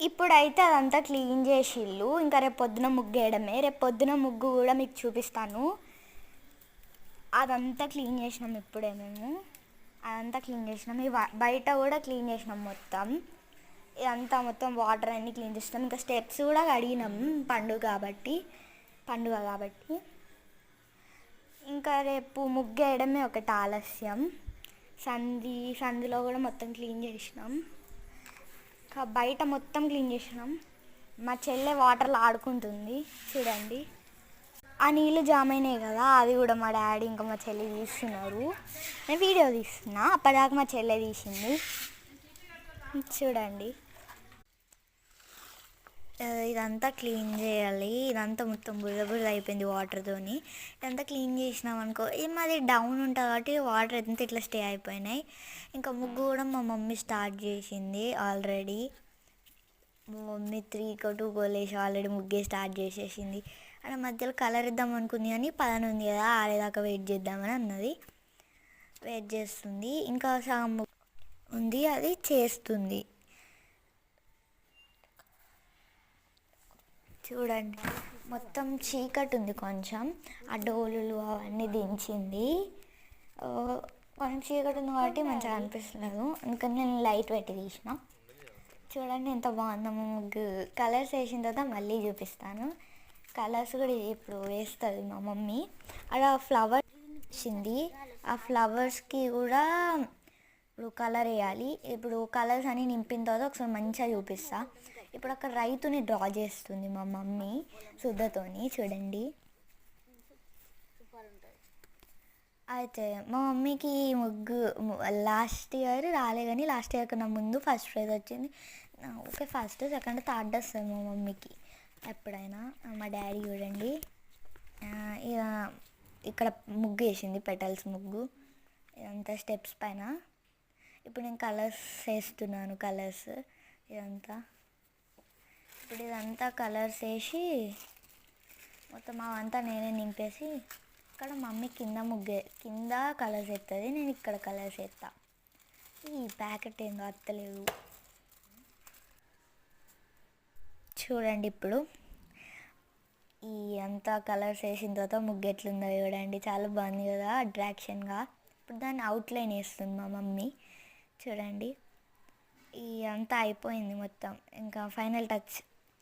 ఇప్పుడైతే అదంతా క్లీన్ చేసిళ్ళు. ఇంకా రేపు పొద్దున ముగ్గు వేయడమే. రేపు పొద్దున ముగ్గు కూడా మీకు చూపిస్తాను. అదంతా క్లీన్ చేసినాం ఇప్పుడే మేము. అదంతా క్లీన్ చేసినాం. బయట కూడా క్లీన్ చేసినాం మొత్తం. ఇదంతా మొత్తం వాటర్ అన్నీ క్లీన్ చేసినాం. ఇంకా స్టెప్స్ కూడా కడిగినాం పండుగ కాబట్టి. ఇంకా రేపు ముగ్గు వేయడమే ఒకటి ఆలస్యం. సంధిలో కూడా మొత్తం క్లీన్ చేసినాం. ఇంకా బయట మొత్తం క్లీన్ చేసినాం. మా చెల్లె వాటర్లో ఆడుకుంటుంది చూడండి. ఆ నీళ్ళు జామ్ అయినాయి కదా, అది కూడా మా డాడీ ఇంకా మా చెల్లి తీస్తున్నారు. నేను వీడియో తీస్తున్నా. అప్పటిదాకా మా చెల్లె తీసింది చూడండి. ఇదంతా క్లీన్ చేయాలి. ఇదంతా మొత్తం బురద అయిపోయింది వాటర్తోని. ఇదంతా క్లీన్ చేసినాం అనుకో, మాది డౌన్ ఉంటుంది కాబట్టి వాటర్ ఎంత ఇట్లా స్టే అయిపోయినాయి. ఇంకా ముగ్గు కూడా మా మమ్మీ స్టార్ట్ చేసింది ఆల్రెడీ. మా మమ్మీ 3-2 వేసి ఆల్రెడీ ముగ్గే స్టార్ట్ చేసేసింది. అలా మధ్యలో కలర్ ఇద్దాం అనుకుంది కానీ పదన ఉంది కదా, ఆడేదాకా వెయిట్ చేద్దామని అన్నది. వెయిట్ చేస్తుంది. ఇంకా సగం ఉంది, అది చేస్తుంది చూడండి. మొత్తం చీకటి ఉంది కొంచెం. ఆ డోలులు అవన్నీ దించింది. కొంచెం చీకటి ఉంది కాబట్టి మంచిగా అనిపిస్తలేదు. అందుకని నేను లైట్ పెట్టి తీసిన. చూడండి ఎంత బాగుందో ముగ్గు. కలర్స్ వేసిన తర్వాత మళ్ళీ చూపిస్తాను. కలర్స్ కూడా ఇప్పుడు వేస్తుంది మా మమ్మీ. అలా ఫ్లవర్ వచ్చింది. ఆ ఫ్లవర్స్కి కూడా ఇప్పుడు కలర్ వేయాలి. ఇప్పుడు కలర్స్ అన్నీ నింపిన తర్వాత ఒకసారి మంచిగా చూపిస్తా. ఇప్పుడు అక్కడ రైతుని డ్రా చేస్తుంది మా మమ్మీ సుద్దతోని చూడండి. అయితే మా మమ్మీకి ముగ్గు లాస్ట్ ఇయర్ రాలే, కానీ లాస్ట్ ఇయర్ కన్నా ముందు ఫస్ట్ ప్రైజ్ వచ్చింది. ఓకే, ఫస్ట్ సెకండ్ థర్డ్ వస్తుంది మా మమ్మీకి ఎప్పుడైనా. మా డాడీ చూడండి ఇక్కడ ముగ్గు వేసింది, పెటల్స్ ముగ్గు. ఇదంతా స్టెప్స్ పైన. ఇప్పుడు నేను కలర్స్ వేస్తున్నాను. కలర్స్ ఇదంతా కలర్స్ వేసి మొత్తం అవంతా నేనే నింపేసి, ఇక్కడ మమ్మీ కింద కలర్స్ వేస్తుంది, నేను ఇక్కడ కలర్స్ వేస్తా. ఈ ప్యాకెట్ ఏందో అత్తలేదు చూడండి. ఇప్పుడు ఈ అంతా కలర్స్ వేసిన తర్వాత ముగ్గు ఎట్లుందో చూడండి. చాలా బాగుంది కదా అట్రాక్షన్గా. ఇప్పుడు దాన్ని అవుట్లైన్ వేస్తుంది మా మమ్మీ చూడండి. ఈ అంతా అయిపోయింది మొత్తం. ఇంకా ఫైనల్ టచ్